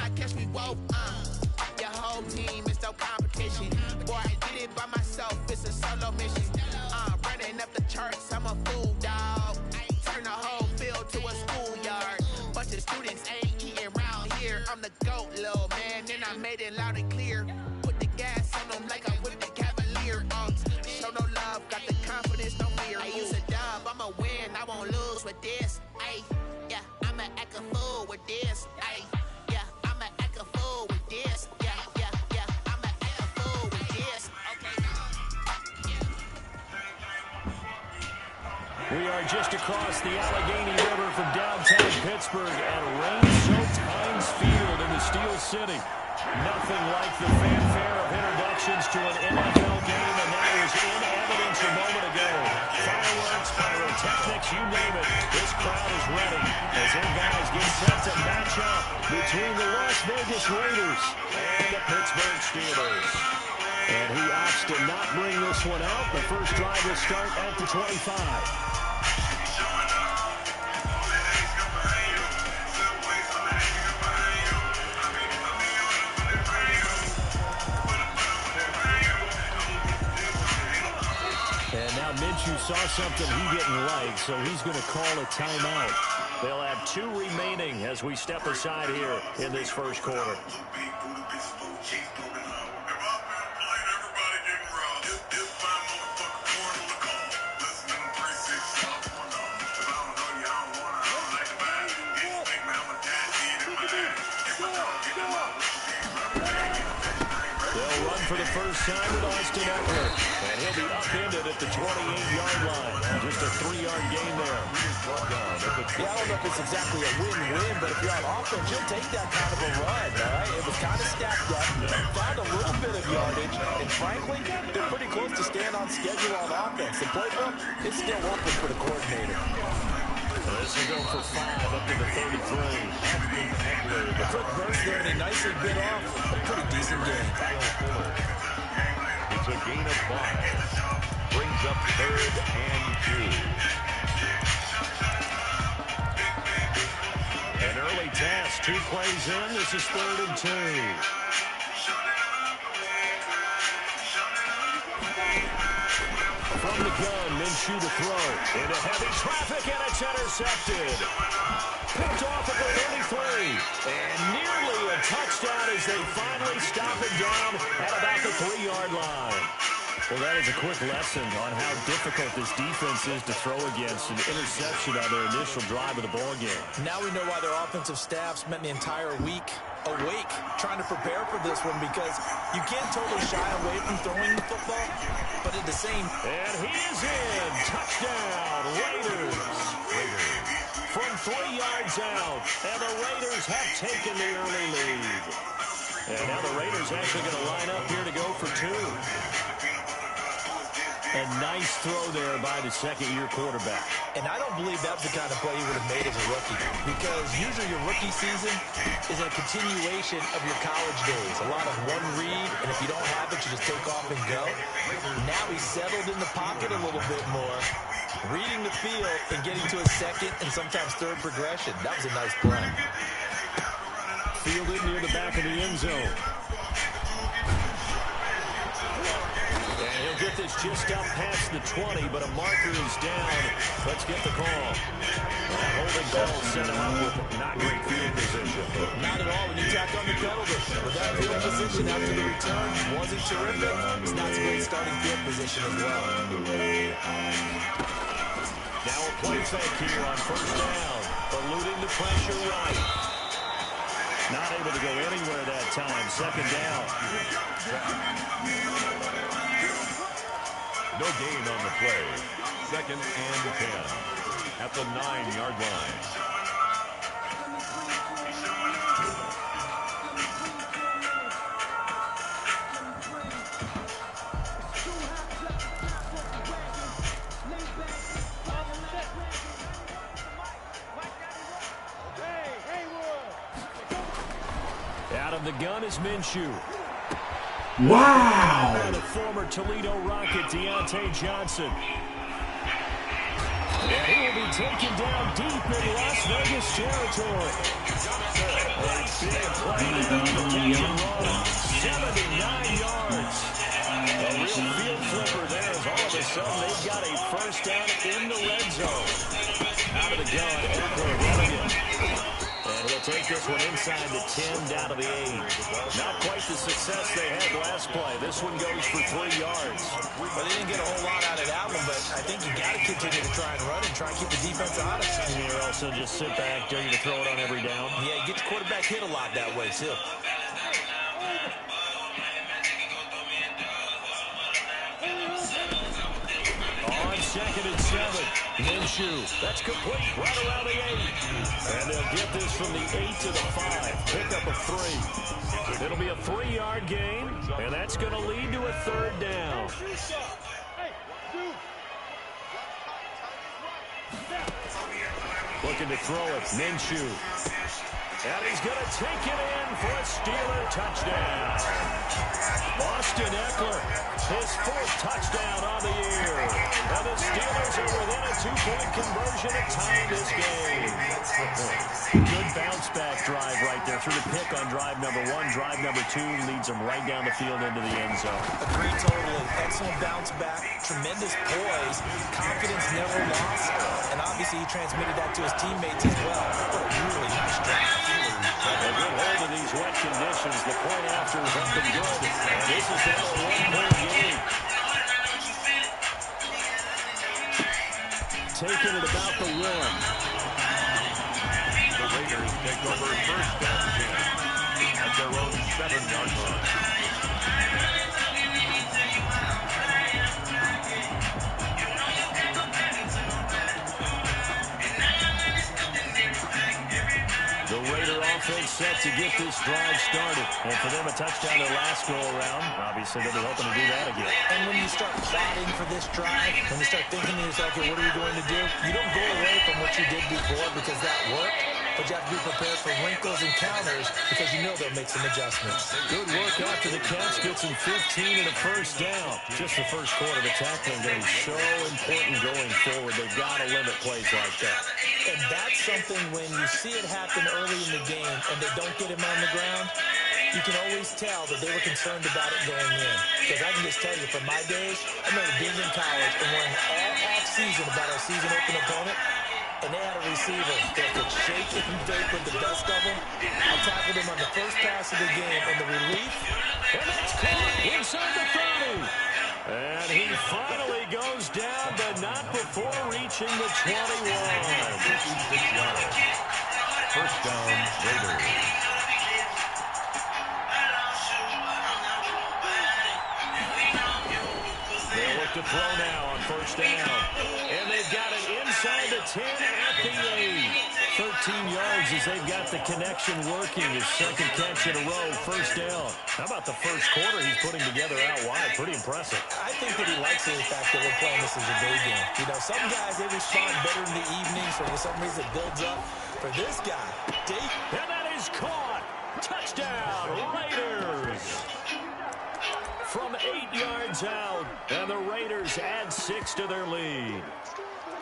not catch me, whoa, your whole team is no competition. Boy, I did it by myself, it's a solo mission. Running up the charts, I'm a fool, dog. Turn the whole field to a schoolyard. Bunch of students ain't eating round here. I'm the GOAT, little man, then I made it loud and clear. Put the gas on them like I whipped the Cavalier. Show no love, got the confidence, no fear. I use a dub, I'ma win, I won't lose with this. Ay, yeah, I'ma act a fool with this. Ay, yeah, I'ma act a fool with this. Yeah, yeah, yeah, I'ma act a fool with this. We are just across the Allegheny River from downtown Pittsburgh at rain-soaked Heinz Field in the Steel City. Nothing like the fanfare of introductions to an NFL game, and that was in evidence a moment ago. Fireworks, pyrotechnics, you name it. This crowd is ready as their guys get set to match up between the Las Vegas Raiders and the Pittsburgh Steelers. And he opts to not bring this one out. The first drive will start at the 25. Minshew saw something he didn't like, so he's going to call a timeout. They'll have 2 remaining as we step aside here in this first quarter. They'll run for the first time with Austin Eckler, and he'll be upended at the 28-yard line. Just a 3-yard gain there. Yeah, I don't know if it's exactly a win-win, but if you're on offense, you'll take that kind of a run, all right? It was kind of stacked up, found a little bit of yardage, and frankly, they're pretty close to staying on schedule on offense. The playbook is still open for the coordinator. This will go for 5 up to the 33. The quick burst there, and he nicely bit off a pretty decent gain. It's a gain of 5. Brings up 3rd and 2. An early task, 2 plays in. This is 3rd and 2. From the gun, Minshew to throw. Into heavy traffic, and it's intercepted. Picked off at the 33. And nearly a touchdown as they finally stop it down at about the 3-yard line. Well, that is a quick lesson on how difficult this defense is to throw against. An interception on their initial drive of the ballgame. Now we know why their offensive staff spent the entire week awake trying to prepare for this one, because you can't totally shy away from throwing the football, but at the same... And he is in. Touchdown, Raiders. From 3 yards out, and the Raiders have taken the early lead. And now the Raiders actually going to line up here to go for 2. A nice throw there by the second-year quarterback. And I don't believe that's the kind of play he would have made as a rookie, because usually your rookie season is a continuation of your college days. A lot of one read, and if you don't have it, you just take off and go. Now he's settled in the pocket a little bit more, reading the field and getting to a second and sometimes third progression. That was a nice play. Fielded near the back of the end zone. And he'll get this just up past the 20, but a marker is down. Let's get the call. Holding call set him up with not great field position. Not at all when you tack on the penalty. With that field position after the return wasn't terrific. It's not a great starting field position as well. Now a play fake here on first down. Eluding the pressure right. Not able to go anywhere that time. Second down. No gain on the play. 2nd and 10 at the 9-yard line. Out of the gun is Minshew. Wow! And the former Toledo Rocket, Deontay Johnson. And he will be taken down deep in Las Vegas territory. A big play down the Canyon Road. 79 yards. A real field flipper there as all of a sudden they've got a first down in the red zone. Out of the gun, Eckler running it. And he'll take this one inside the 10, down to the 8. Not quite the success they had last play. This one goes for 3 yards. Well, they didn't get a whole lot out of that one, but I think you got to continue to try and run and try and keep the defense honest. And you're also just sit back, dare you to throw it on every down. Yeah, you get your quarterback hit a lot that way, too. On 2nd and 7, Minshew. That's complete right around the 8. And they'll get this from the 8 to the 5. Pick up a 3. It'll be a 3-yard gain, and that's going to lead to a 3rd down. Looking to throw it, Minshew. And he's going to take it in for a Steeler touchdown. Austin Eckler, his 4th touchdown on the year. And the Steelers are within a 2-point conversion to tie this game. Good bounce-back drive right there. Through the pick on drive number 1. Drive number 2 leads them right down the field into the end zone. Agreed totally. Excellent bounce back. Tremendous poise. Confidence never lost. And obviously he transmitted that to his teammates as well. What a really nice drive. A good hold of these wet conditions. The point after is up and good. And this is now a 1-point game. Taking it about the 1. The Raiders take over first down at their own 7-yard line. The Raider offense set to get this drive started. And for them, a touchdown their last go-around. Obviously, they'll be hoping to do that again. And when you start plotting for this drive, when you start thinking to yourself, okay, what are we going to do? You don't go away from what you did before because that worked. But you have to be prepared for wrinkles and counters because you know they'll make some adjustments. Good work after the catch. Gets him 15 and a first down. Just the first quarter, the tackling going to be so important going forward. They've got to limit plays like that. And that's something when you see it happen early in the game and they don't get him on the ground, you can always tell that they were concerned about it going in. Because I can just tell you, from my days, I remember being in college and worrying all off-season about our season-open opponent, and they had a receiver that could shake and bake with the best of them. I tackled him on the first pass of the game, and the relief, and that's caught inside the 30. And he finally goes down, but not before reaching the 21. 56 yards. First down, Raiders. They'll look to throw now on first down. And they've got it inside the 10 at the 8. 13 yards as they've got the connection working. His 2nd catch in a row, first down. How about the first quarter he's putting together out wide? Pretty impressive. I think that he likes the fact that we're playing this as a day game. You know, some guys, they respond better in the evenings, or for some reason it builds up. For this guy, and that is caught. Touchdown, Raiders. From 8 yards out, and the Raiders add 6 to their lead.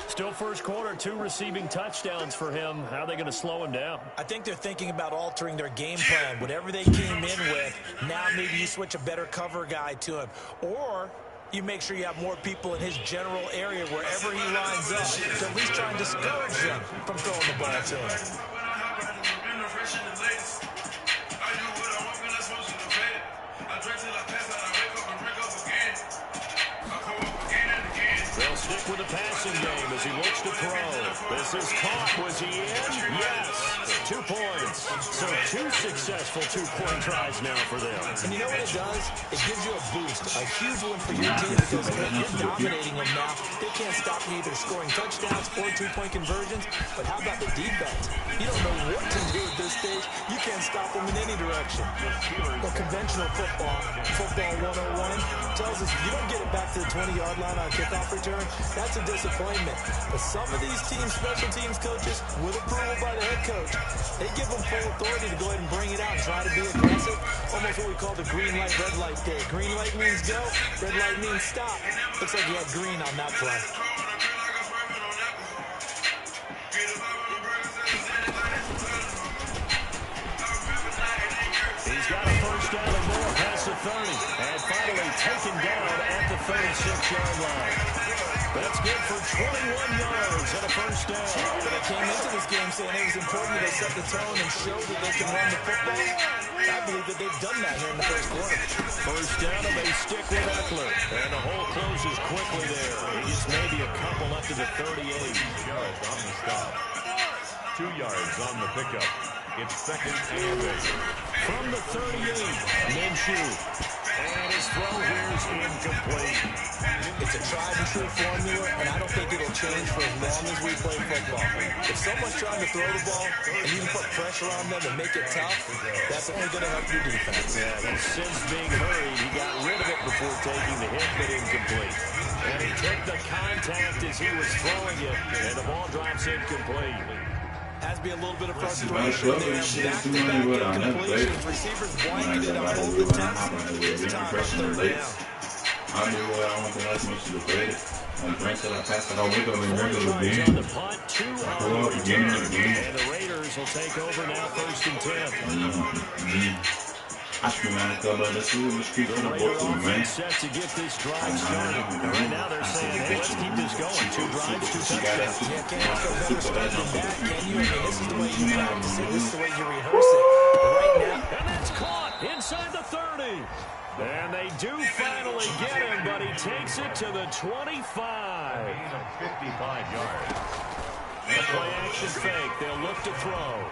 Still first quarter, 2 receiving touchdowns for him. How are they going to slow him down? I think they're thinking about altering their game plan. Whatever they came in with, now maybe you switch a better cover guy to him. Or you make sure you have more people in his general area wherever he lines up to at least try and discourage them from throwing the ball to him. They'll stick with the passing game as he looks to throw. This is caught. Was he in? Yes. 2 points. So 2 successful 2-point tries now for them. And you know what it does? It gives you a boost, a huge one for your team because you're dominating them now. They can't stop you either scoring touchdowns or 2-point conversions. But how about the defense? You don't know what to do at this stage. You can't stop them in any direction. Well, conventional football 101, tells us if you don't get it back to the 20-yard line on kickoff return, that's a disappointment. But some of these teams, special teams coaches, with approval by the head coach, they give them full authority to go ahead and bring it out and try to be aggressive. Almost what we call the green light, red light day. Green light means go, red light means stop. Looks like you had green on that play. 30. And finally taken down at the 36-yard line. That's good for 21 yards and a first down. But they came into this game saying it was important that they set the tone and show that they can run the football. I believe that they've done that here in the first quarter. First down, and they stick with Eckler. And the hole closes quickly there. He gets maybe a couple up to the 38. Yards on the stop. 2 yards on the pickup. It's second and 8. From the 38, Minshew. And his throw here is incomplete. It's a tried and true formula, and I don't think it'll change for as long as we play football. If someone's trying to throw the ball and you can put pressure on them and make it tough, that's only going to help your defense. Yeah, but since being hurried, he got rid of it before taking the hit, but incomplete. And he took the contact as he was throwing it, and the ball drops incomplete. Has to be a little bit of frustration there. Back-to-back incompletions. Receivers blanketed on both attempts. This time on third down. I knew I wanted to ask much to the play. Like Brent said, I passed it all with them in the regular On game. the punt, 2 on Pull up again and again. and the Raiders will take over now, first and 10. I should man, let's see what street for the both of them, man. Set to get this drive started. And right now they're saying, hey, let's keep this going. 2 drives, 2 touchdowns. Yeah, can't ask for a better start than that, can you? I mean, this is the way you practice it. This is the way you rehearse it. But right now, And that's caught inside the 30. And they do finally get him, but he takes it to the 25. Gain of 55 yards. The play action fake. They'll look to throw.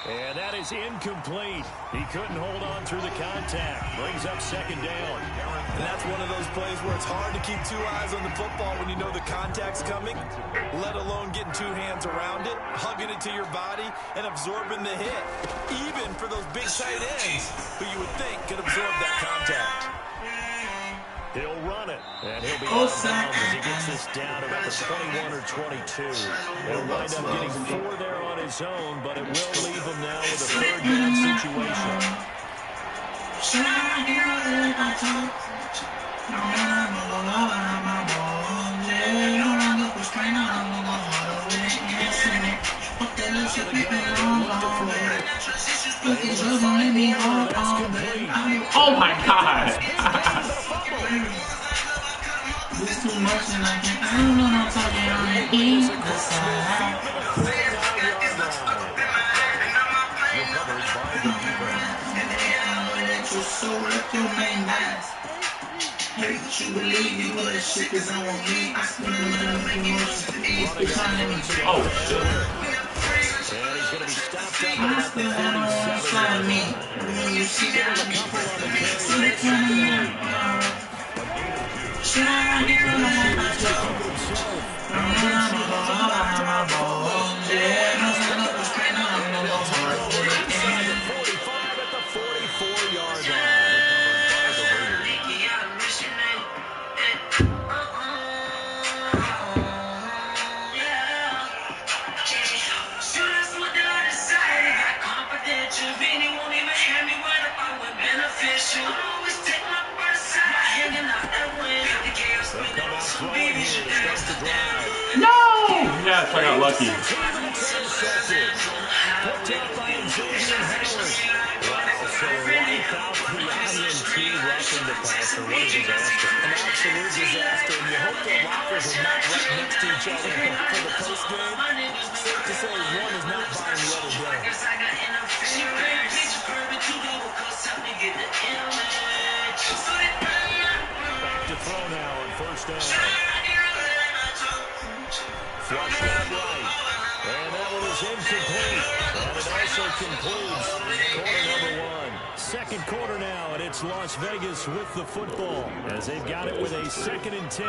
And that is incomplete. He couldn't hold on through the contact. Brings up second down. and that's one of those plays where it's hard to keep 2 eyes on the football when you know the contact's coming, let alone getting 2 hands around it, hugging it to your body, and absorbing the hit, even for those big tight ends who you would think could absorb that contact. He'll run it, and he'll be out of bounds as he gets this down about the 21 or 22. He'll wind up getting 4 there on his own, but it will leave him now with a third down situation. Oh my God! This too much and I don't know what I'm talking on the side. So let your name nice. Hey, you believe you would shit cause I want me. I spend oh shit. And he's gonna be stopped up at the 47. Me. You see that? No! Yes, I got lucky. An absolute disaster, and you hope the lockers are not right next to each other for the post game. Safe to say one is not buying the other down. Back to throw now on first down. Flush down right. And that one is incomplete. And it also concludes quarter number 1. Second quarter now, and it's Las Vegas with the football as they've got it with a 2nd and 10.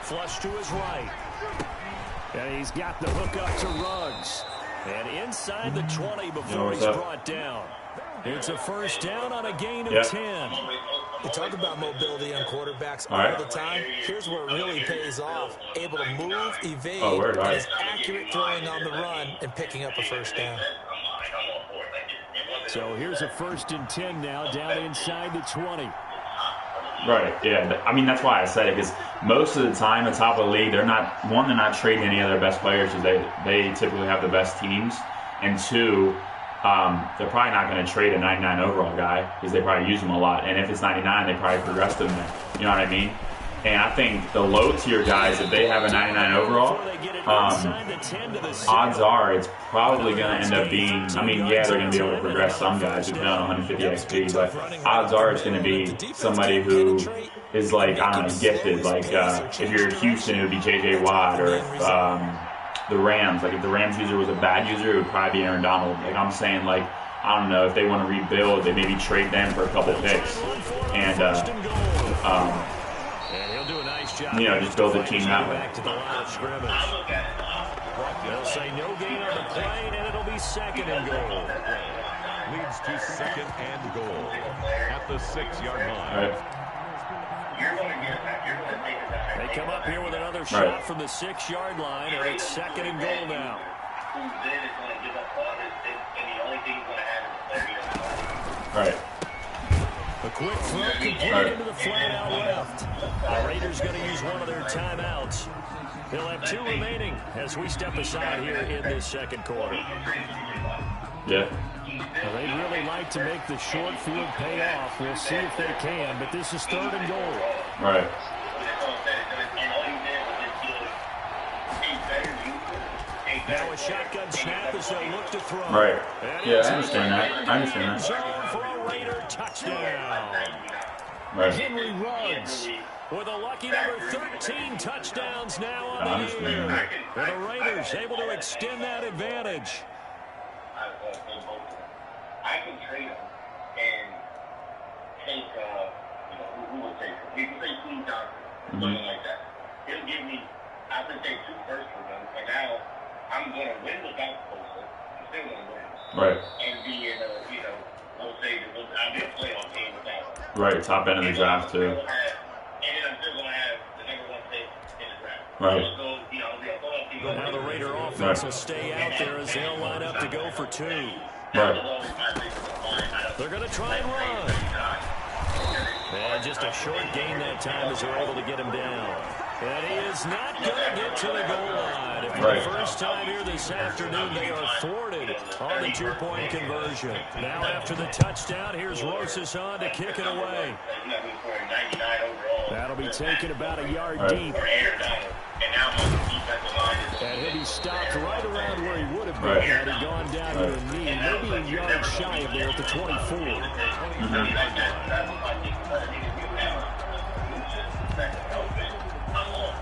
Flush to his right. And he's got the hook up to Ruggs. And inside the 20 before he's brought down. It's a first down on a gain of 10. We talk about mobility on quarterbacks all the time. Here's where it really pays off. Able to move, evade, and is accurate throwing on the run and picking up a first down. So here's a 1st and 10 now, down inside the 20. Right, yeah. I mean, that's why I said it, because most of the time, at top of the league, they're not trading any of their best players because they typically have the best teams, and two, they're probably not going to trade a 99 overall guy because they probably use them a lot, and if it's 99, they probably progress them there. You know what I mean? And I think the low-tier guys, if they have a 99 overall, odds are it's probably going to end up being, I mean, yeah, they're going to be able to progress some guys who've done 150 XP, but odds are it's going to be somebody who is, like, I don't know, gifted. Like, if you're Houston, it would be J.J. Watt, or if the Rams, like, if the Rams user was a bad user, it would probably be Aaron Donald. Like, I'm saying, like, I don't know, if they want to rebuild, they maybe trade them for a couple picks, and, you know, just build the team that way. They'll say no gain on the play, and it'll be second and goal. Leads to second and goal at the 6-yard line. Right. They come up here with another shot from the 6-yard line, and it's second and goal now. Right. A quick throw complete into the flat out left. The Raiders going to use one of their timeouts. They'll have 2 remaining as we step aside here in this second quarter. Yeah. Well, they'd really like to make the short field pay off. We'll see if they can, but this is third and goal. Right. Now a shotgun snap as they look to throw. Right. Yeah, I understand that. Zone for a Raider touchdown. Right. Henry Ruggs with a lucky number 13 touchdowns now on the year. And the Raiders able to extend that advantage. I can trade him and take, who would take him? We can say Steve Johnson, something like that. He'll give me, I can take 2 firsts for him, and now I'm going to win without Bosa. I'm still going to win. Right. And be in a, we'll say, I'll be a playoff game without him. Right, top end of the draft, too. And then I'm still going to have the number 1 pick in the draft. Right. So, be a playoff team. Now the Raider offense will stay out there as they'll line up to go for 2. Right. They're going to try and run. And just a short gain that time as they're able to get him down. And he is not going to get to the goal line. And for the first time here this afternoon, they are thwarted on the 2-point conversion. Now after the touchdown, here's Rosas on to kick it away. That'll be taken about a yard deep. And he'll be stopped right around where he would have been had he gone down to a knee. Maybe a yard shy of there at the 24.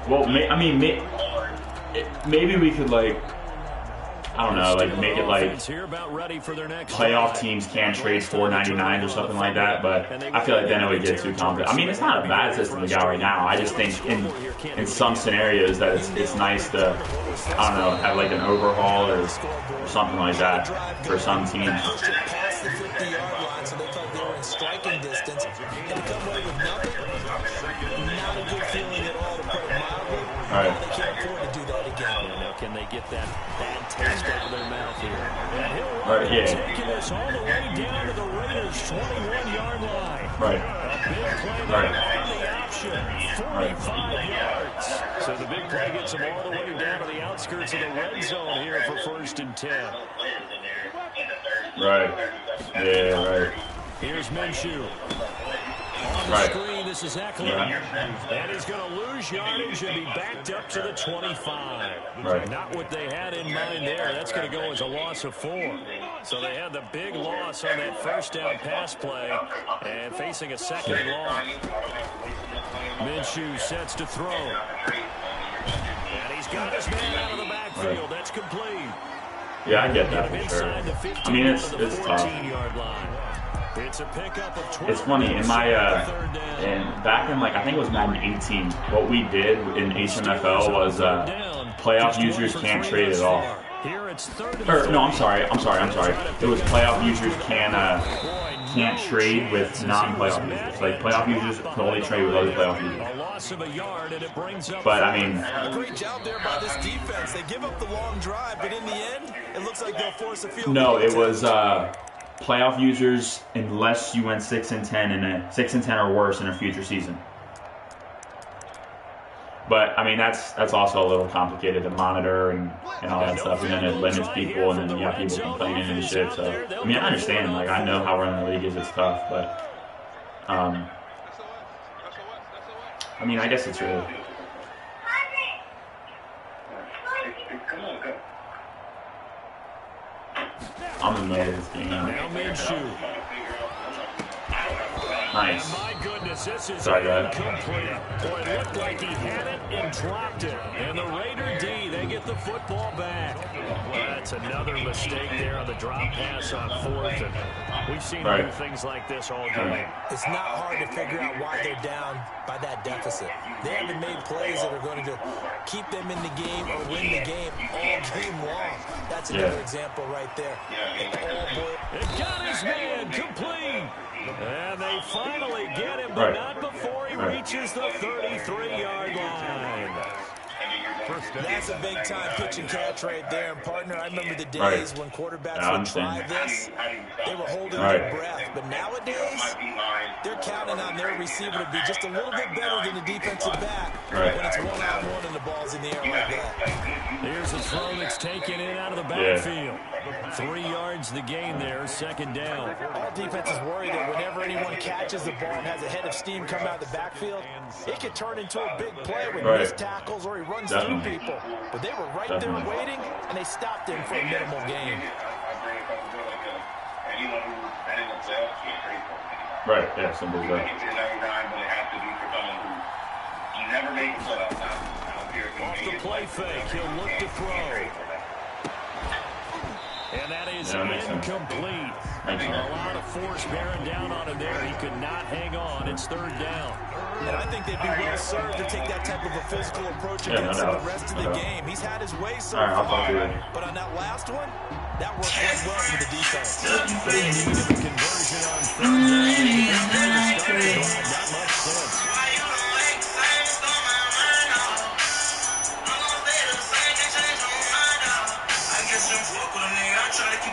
Well, I mean, maybe we could, like, I don't know, like, make it like playoff teams can trade 499s or something like that, but I feel like then it would get too complicated. I mean, it's not a bad system we got right now. I just think in some scenarios that it's nice to, I don't know, have like an overhaul or something like that for some teams. Past the 50-yard line, so they felt they were in striking distance, and to come away with nothing, not a good feeling at all, to put it mildly. Right. They can't afford to do that again. Now, can they get that bad taste out of their mouth here? And he'll taking this all the way down to the Raiders' 21-yard line. Right. A big play there on the option, 45 yards. So the big play gets them all the way down to the outskirts of the red zone here for 1st and 10. Right. Yeah, right. Here's Minshew. On the screen, this is Eckler. And he's going to lose yardage and be backed up to the 25. Right. Not what they had in mind there. That's going to go as a loss of 4. So they had the big loss on that first down pass play and facing a second and long. Minshew sets to throw. And he's got his man out of the backfield. That's complete. Yeah, I get that for sure. I mean, it's tough. It's a pickup of 12. It's funny, in my, back in, like, I think it was Madden 18, what we did in HMFL was, playoff users can't trade at all. Or, no, I'm sorry. It was playoff users can't trade with non-playoff users. Like, playoff users can only trade with other playoff users. But, I mean... Great job there by this defense. They give up the long drive, but in the end, it looks like they'll force a field goal. No, it was, playoff users unless you went 6-10 in 6-10 or worse in a future season. But I mean that's also a little complicated to monitor and all that stuff, and then it limits people, and then you have people complaining and shit. So I mean I understand, like I know how running the league is, it's tough, but I mean I guess it's really. I'm in the middle of this game. Now Minshew. Nice. My goodness, this is Sorry, guys. incomplete. Boy, it looked like he had it and dropped it. And the Raider D, they get the football back. Well, that's another mistake there on the drop pass on 4th. And we've seen Right. other things like this all game. It's not hard to figure out why they're down by that deficit. They haven't made plays that are going to keep them in the game or win the game all game long. That's another example right there. It got his man complete. And they finally get him, but not before he reaches the 33-yard line. That's a big-time pitch and catch right there. And, partner, I remember the days when quarterbacks would try this. They were holding their breath. But nowadays, they're counting on their receiver to be just a little bit better than the defensive back when it's one-on-one and the ball's in the air like that. Here's a throw that's taken in out of the backfield. 3 yards the gain there, second down. All defenses worry that whenever anyone catches the ball and has a head of steam come out of the backfield, it could turn into a big play with missed tackles or he runs through people. But they were right there waiting, and they stopped him for a minimal gain. Right, yeah, simple as that. Off the play fake, he'll look to throw. And that is incomplete. A lot of force bearing down on him there. He could not hang on. It's 3rd down. And I think they'd be well served to take that type of a physical approach against him the rest of the game. He's had his way so far, but on that last one, that worked quite well for the defense. Conversion on 3rd down. Not much sense.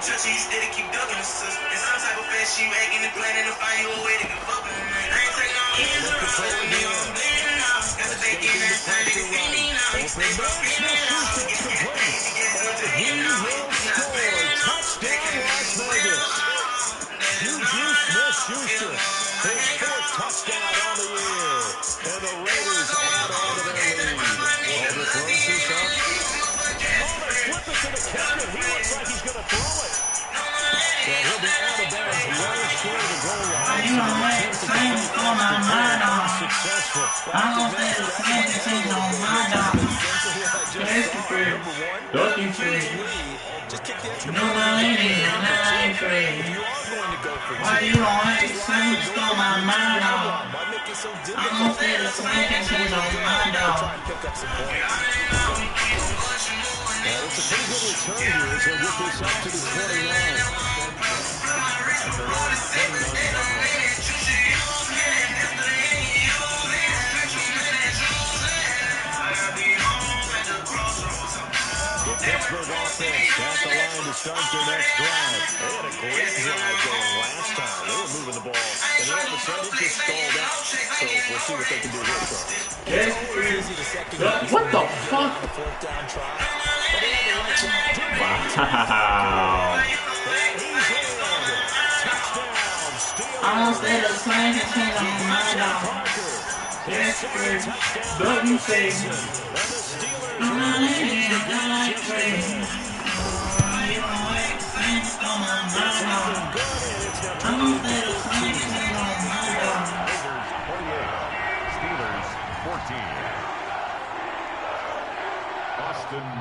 Touching, you steady keep ducking the sister. It's some type of face she making it planning to find you a way to give up. I ain't taking no easy, so we on bleeding now. Got the bacon that time, niggas feeding now. Stay for speeding now. He will score. Touchdown, Las Vegas. Juju Smith-Schuster, his 4th touchdown on the year. And the Raiders add on to their lead. Over throws this up. Flip it to the captain. He looks like he's going to throw it. So he'll be out of bounds well short of the goal line. Successful. Just kick the extra Why you always saying stole my mind off? I'm gonna say the same thing on my dog. It's a pretty good return here as they get this up to the 29. Pittsburgh offense at the line to start their next drive. They had a great drive going last time. They were moving the ball, and then all of a sudden it just stalled out. So we'll see what they can do here, Charles. What the fuck? Wow. I'm gonna say the same thing on my dog. Don't you say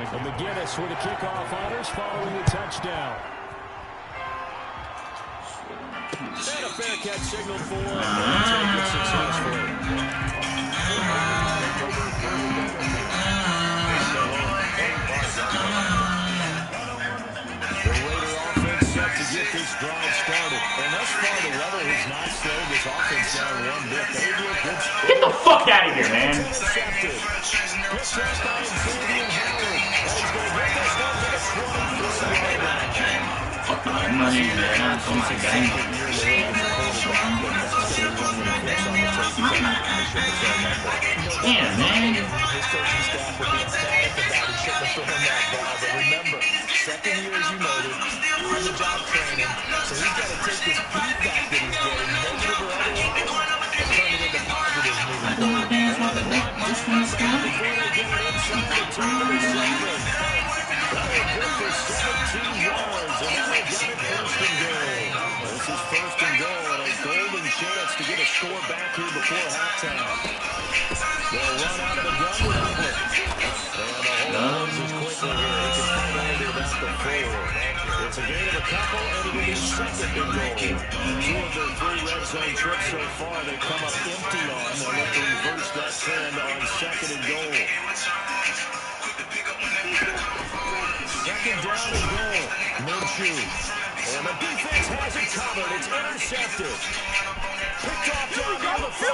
McGinnis with a kickoff honors following the touchdown. And a fair catch signal for take it successfully. The Raider offense set to get this drive started. And thus far, the weather has not slowed this offense down one bit. They do a good start. Get the fuck out of here, man. Intercepted. Good catch by Xavier Howard. And he's going to get this one to the 23-yard line. Fuck my money, man. I'm on my game. Damn, man. His coaching staff will be emphatic about he shouldn't have thrown that ball. But remember, second year, as you noted, on-the-job training. So he's got to take this feedback that he's getting, negative or otherwise, and turn it into positives moving forward. Good for 17 yards, and now they've got it first and goal. This is first and goal, and a golden chance to get a score back here before halftime. They'll run out of the gun with Eckler. And the whole is quickly here. He can find only about the 4. It's a gain of a couple, and it'll be second and goal. 2 of their 3 red zone trips so far, they've come up empty on. They'll look to reverse that trend on second and goal. Second down and goal. Minshew. And the defense has it covered. It's intercepted. Picked off down near the 5.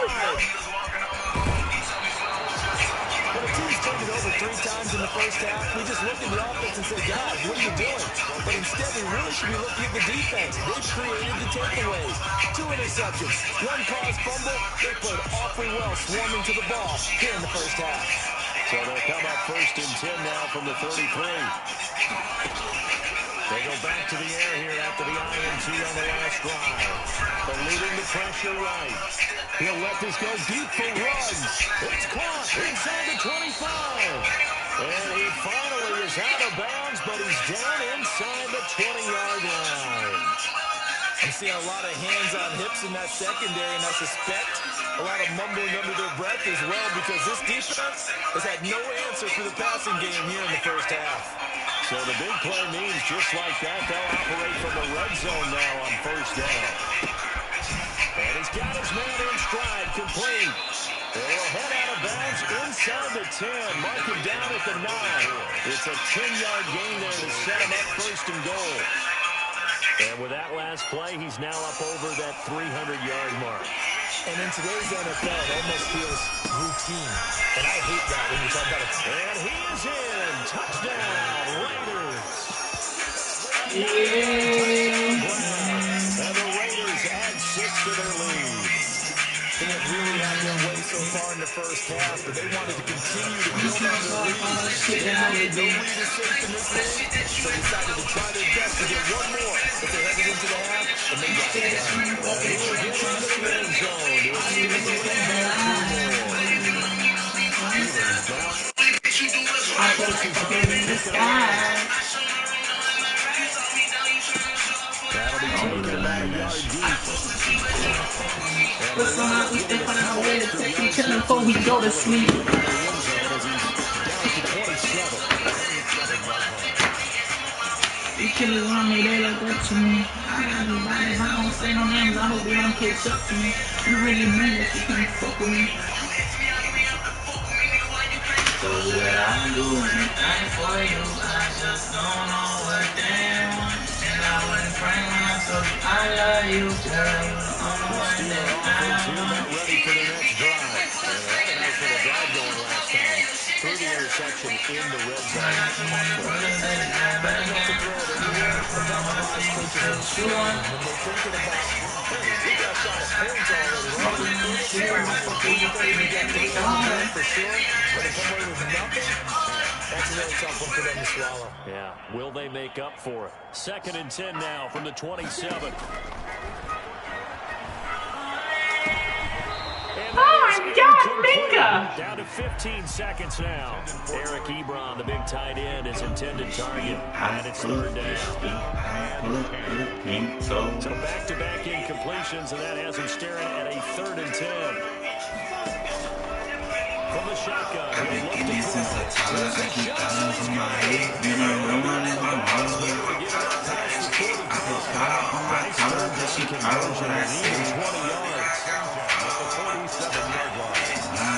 When the team's turned it over 3 times in the first half, we just look at the offense and say, guys, what are you doing? But instead, we really should be looking at the defense. They've created the takeaways. 2 interceptions. 1 caused fumble. They played awfully well swarming to the ball here in the first half. So they'll come up first and 10 now from the 33. They go back to the air here after the INT on the last drive. Eluding the pressure right. He'll let this go deep for Ruggs. It's caught inside the 25. And he finally is out of bounds, but he's down inside the 20-yard line. I'm seeing a lot of hands on hips in that secondary, and I suspect a lot of mumbling under their breath as well, because this defense has had no answer for the passing game here in the first half. So the big play means just like that, they'll operate from the red zone now on first down. And he's got his man in stride, complete. And he'll head out of bounds inside the 10, mark him down at the 9. It's a 10-yard gain there to set him up first and goal. And with that last play, he's now up over that 300-yard mark. And in today's NFL, it almost feels routine. And I hate that when you talk about it. And he is in. Touchdown, Raiders. Yeah. And the Raiders add 6 to their lead. They have really had their way so far in the first half, but they wanted to continue to build on their lead. They know no lead is safe in this league, so they decided to try their best to get one more if they headed into the half, and they got it done. He will get into the red zone. That'll be taken about a yard deep. But somehow we stay finding a way to take each other before we go to sleep. You killers on me, they look up to me. If I don't say no names, I hope they don't catch up to me. You really mean that you can't fuck with me. So what I'm doing, anything for you, I just don't know what they want. And I wouldn't pray when I told you I love you, girl. Ready for the next drive. And they had a nice little drive going last time. Through the interception in the red zone. Back up to throw it anywhere. When they're thinking about, hey, we got a shot at points already. For sure. When they come away with nothing, that's a really tough one for them to swallow. Yeah, will they make up for it? Second and 10 now from the 27. Oh my God, Minka! Down to 15 seconds now. Eric Ebron, the big tight end, is intended target. And it's third down. So back-to-back incompletions, and that has him staring at a 3rd and 10. From the shotgun, he'll look to throw. There's a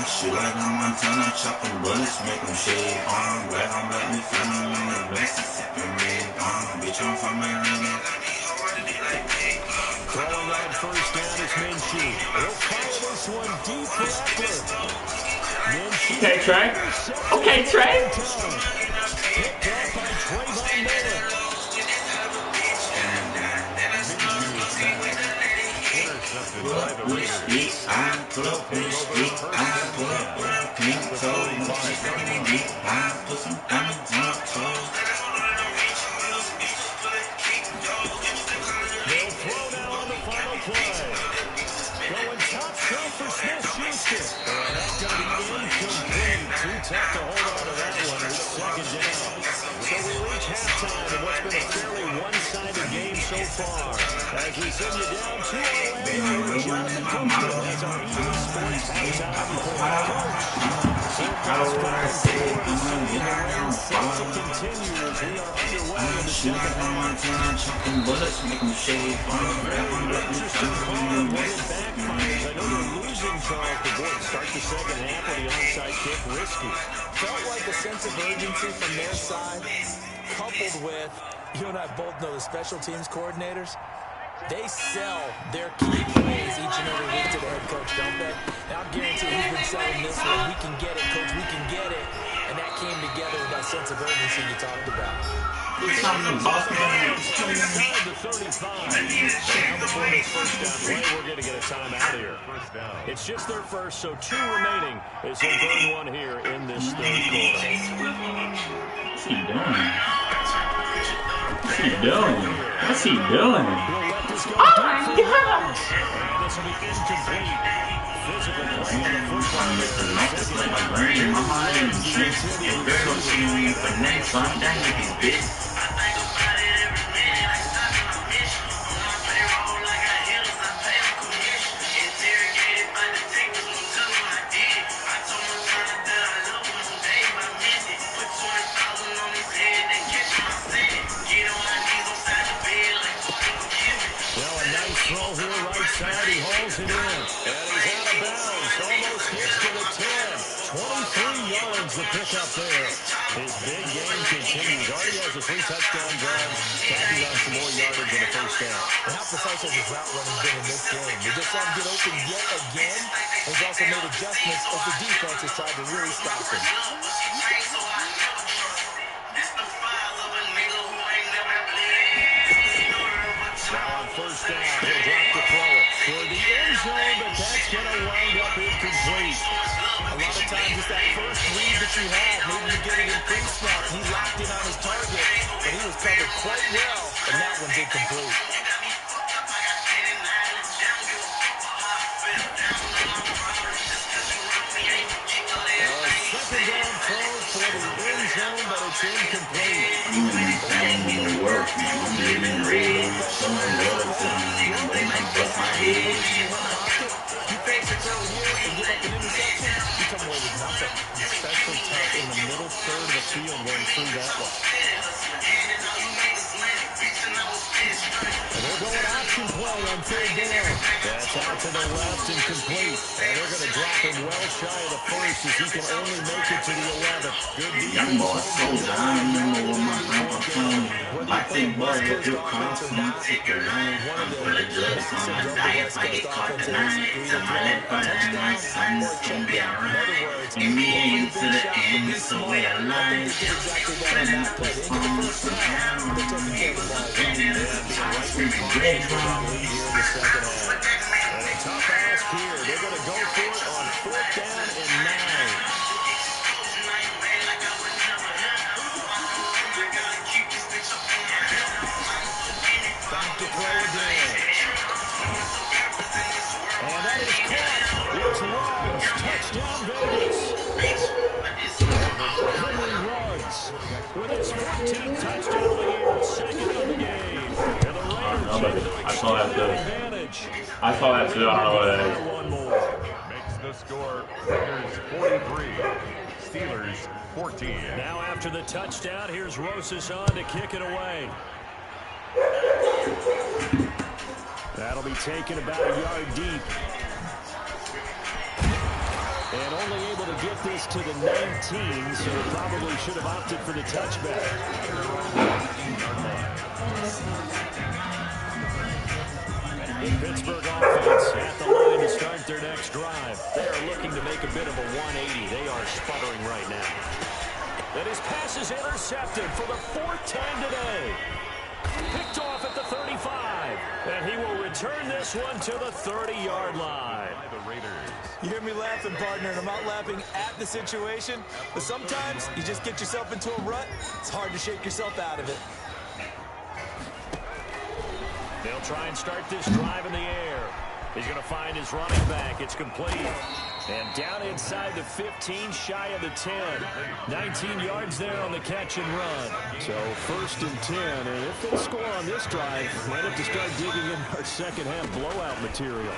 Shit like I'm Montana, chopping bullets, make them shade on. Right on, let me feel me in the Mississippi red on. Bitch, I'm from Atlanta. throwing on first down is Minshew. He'll fire this one deep for Eckler. Okay, Trey. Okay, Trey. Picked up by Trayvon Miller. intercepted by the Raiders. Pull up on the street, I pull up with a pink toe. I put some diamonds on my toes. They'll throw now on the final play. Going top shelf for Smith-Schuster. That's going to be incomplete. Too tough to hold on to that one. It's second down. So we reach halftime in what's been a fairly one-sided game so far. As we send you down to Orlando, Jonathan Coachman has our EA Sports halftime report. Continues. We are underway in the second half. Chopping bullets, make them shave. Interesting call when it backfires. I know they're losing Charles DeBoer. Start the second half with the onside kick. Risky. Felt like a sense of urgency from their side, coupled with, you and I both know the special teams coordinators, they sell their key plays each and every week to the head coach, don't they? Now I guarantee he's been selling this one. We can get it, coach, we can get it. And that came together with that sense of urgency you talked about. Inside the 35. Now before this first down play, we're going to get a timeout here. It's just their first, so 2 remaining as they burn one here in this third quarter. What's he doing? What's he doing? What's he doing? Oh my God! And this will be incomplete. Physical play on the football. Like my brain, my mind, and tricks. Your girl, she ain't for next, so I'm down with these bitches. Throw here right side, he hauls it in. And he's out of bounds, almost gets to the 10. 23 yards to pick up there. His big game continues. Already has a 3 touchdown drive. Tacking on some more yardage in the first down. And how precise has his route running been in this game? We just saw him get open yet again. He's also made adjustments as the defense has tried to really stop him. Now on first down, he'll drop to throw it for the end zone, but that's going to wind up incomplete. A lot of times it's that first read that you have. Maybe you get it in pre-snap. He locked in on his target, but he was covered quite well, and that one's incomplete. Second down throw for the end zone, but it's incomplete. I'm work, I'm living real. Someone love to me, they might bust my head. You face a throw here and give up an interception, you come away with nothing. Especially tough in the middle third of the field going through that one. And they're going option play on third down. That's out to the left and complete. And they're going to drop him well shy of the first as he can only make it to the 11th. Good Young boy, soldier, I remember when my grandpa told me, I think boy, if you come from my ticket line, I'm full of drugs on my diet, I get caught tonight. Somebody put it in my son, can be alright. And me ain't to the end, it's the way I lie. When I put on some ham, I'm Lead here in the second half. And a tough ask here. They're going to go for it on 4th down and 9. Back to throw again. And that is caught. It's Ruggs. Touchdown Vegas. Henry Ruggs with his 14th touchdown of the year. Second of the game. I saw that too. I saw that too. I don't know what it is. Makes the score Raiders 43, Steelers 14. Now after the touchdown, here's Rosas on to kick it away. That'll be taken about a yard deep. And only able to get this to the 19, so probably should have opted for the touchback. Pittsburgh offense at the line to start their next drive. They are looking to make a bit of a 180. They are sputtering right now. And his pass is intercepted for the 4th time today. Picked off at the 35. And he will return return this one to the 30-yard line. The Raiders. You hear me laughing, partner, and I'm not laughing at the situation, but sometimes you just get yourself into a rut. It's hard to shake yourself out of it. They'll try and start this drive in the air. He's going to find his running back. It's complete. And down inside the 15, shy of the 10. 19 yards there on the catch and run. So 1st and 10. And if they score on this drive, might have to start digging in our second half blowout material.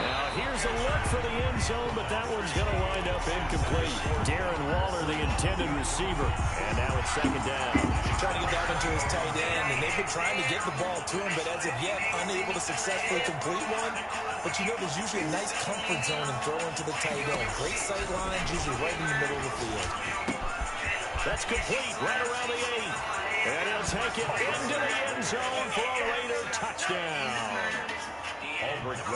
Now here's a look for the end zone, but that one's going to wind up incomplete. Darren Waller, the intended receiver. And now it's 2nd down. Trying to get down into his tight end, and they've been trying to get the ball to him, but as of yet, unable to successfully complete one. But you know, there's usually a nice comfort zone in throwing to the tight end. Great sight lines, usually right in the middle of the field. That's complete, right around the 8. And he'll take it into the end zone for a Raider touchdown.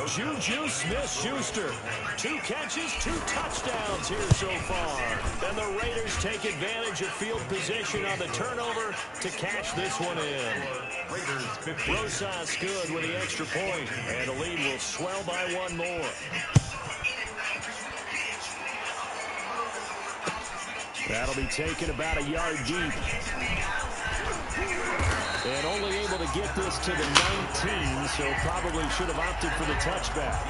Juju Smith-Schuster, 2 catches, 2 touchdowns here so far. And the Raiders take advantage of field position on the turnover to cash this one in. Rosas good with the extra point, and the lead will swell by 1 more. That'll be taken about a yard deep. And only able to get this to the 19, so probably should have opted for the touchback.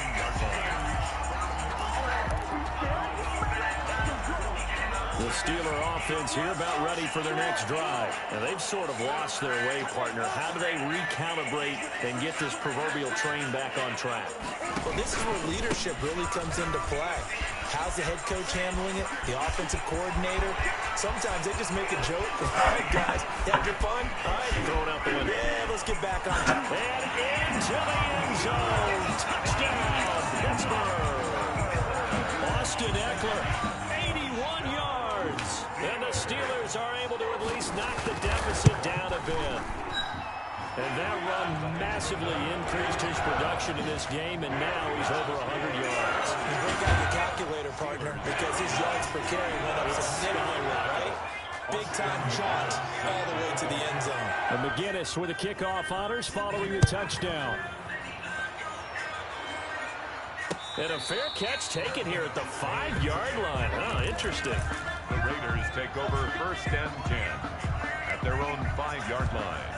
The Steeler offense here about ready for their next drive. And they've sort of lost their way, partner. How do they recalibrate and get this proverbial train back on track? Well, this is where leadership really comes into play. How's the head coach handling it? The offensive coordinator? Sometimes they just make a joke. All right, guys, you had your fun? All right. Throw it out the window. Yeah, let's get back on track. And into the end zone. Touchdown, Pittsburgh. Austin Eckler, 81 yards. And the Steelers are able to at least knock the deficit down a bit. And that run massively increased his production in this game, and now he's over 100 yards. You break out your calculator, partner, because his yards per carry went up significantly, right? Big-time jaunt all the way to the end zone. And McGinnis with the kickoff honors following the touchdown. And a fair catch taken here at the 5-yard line. Oh, interesting. The Raiders take over 1st and 10 at their own 5-yard line.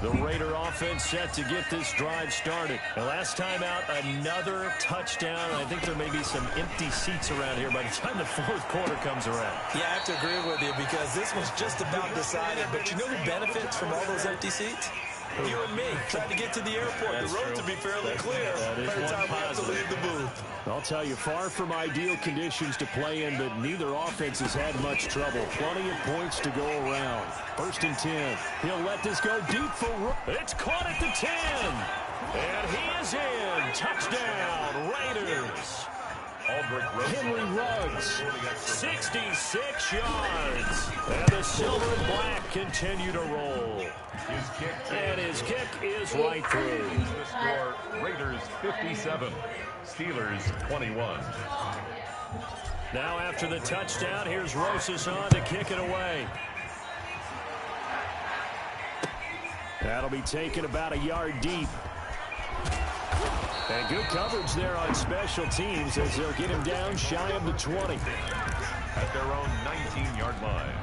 The Raider offense set to get this drive started. And last time out, another touchdown. I think there may be some empty seats around here by the time the 4th quarter comes around. Yeah, I have to agree with you because this one's just about decided. But you know who benefits from all those empty seats? You and me, trying to get to the airport. That's the road true. to be fairly clear. That is Every one time we have to positive. leave the booth. I'll tell you, far from ideal conditions to play in, but neither offense has had much trouble. Plenty of points to go around. 1st and 10. He'll let this go deep for... It's caught at the 10. And he is in. Touchdown, Raiders. Henry Ruggs, 66 yards. And the silver and black continue to roll. And his kick is right through. The score, Raiders 57, Steelers 21. Now after the touchdown, here's Rosas on to kick it away. That'll be taken about a yard deep. And good coverage there on special teams as they'll get him down shy of the 20. At their own 19-yard line.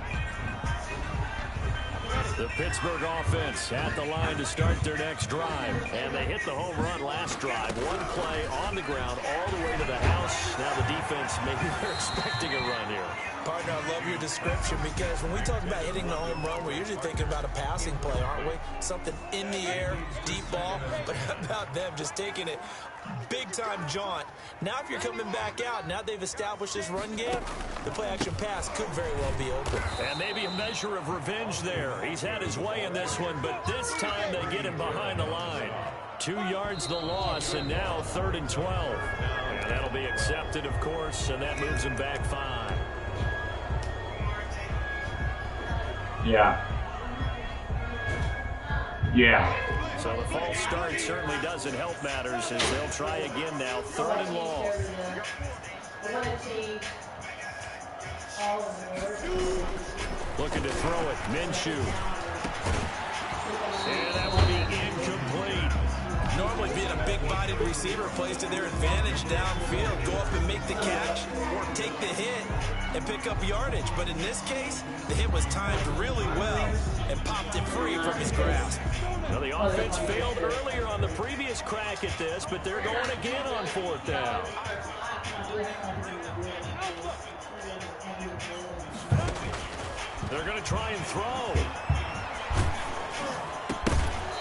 The Pittsburgh offense at the line to start their next drive. And they hit the home run last drive. One play on the ground all the way to the house. Now the defense, maybe they're expecting a run here. Partner, I love your description because when we talk about hitting the home run, we're usually thinking about a passing play, aren't we? Something in the air, deep ball. But how about them just taking it big-time jaunt? Now if you're coming back out, now they've established this run game, the play-action pass could very well be open. And maybe a measure of revenge there. He's had his way in this one, but this time they get him behind the line. 2 yards the loss, and now 3rd and 12. And that'll be accepted, of course, and that moves him back 5. Yeah. So the false start certainly doesn't help matters as they'll try again now. 3rd and long. Looking to throw it. Minshew. And that will be incomplete. Normally being a big-bodied receiver plays to their advantage downfield. Go up and make the catch or take the hit and pick up yardage. But in this case, the hit was timed really well and popped it free from his grasp. Well, the offense failed earlier on the previous crack at this, but they're going again on 4th down. They're going to try and throw.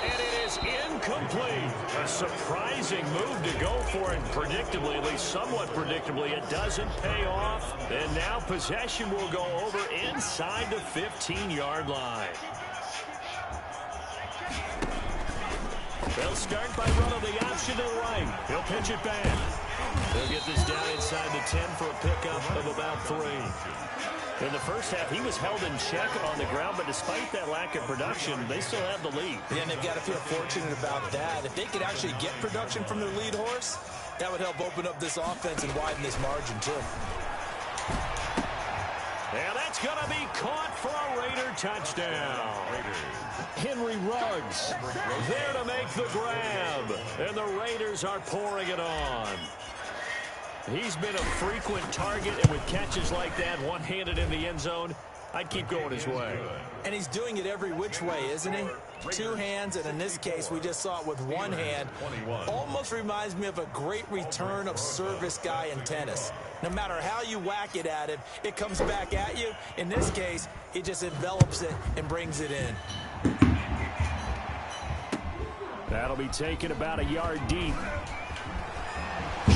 And it is incomplete. A surprising move to go for it predictably, at least somewhat predictably. It doesn't pay off. And now possession will go over inside the 15-yard line. They'll start by running the option to the right. He'll pitch it back. They'll get this down inside the 10 for a pickup of about 3. In the first half, he was held in check on the ground, but despite that lack of production, they still have the lead. Yeah, and they've got to feel fortunate about that. If they could actually get production from their lead horse, that would help open up this offense and widen this margin, too. And that's going to be caught for a Raider touchdown. Henry Ruggs there to make the grab. And the Raiders are pouring it on. He's been a frequent target, and with catches like that, one-handed in the end zone, I'd keep going his way. And he's doing it every which way, isn't he? 2 hands, and in this case, we just saw it with 1 hand. Almost reminds me of a great return of service guy in tennis. No matter how you whack it at him, it comes back at you. In this case, he just envelops it and brings it in. That'll be taken about a yard deep.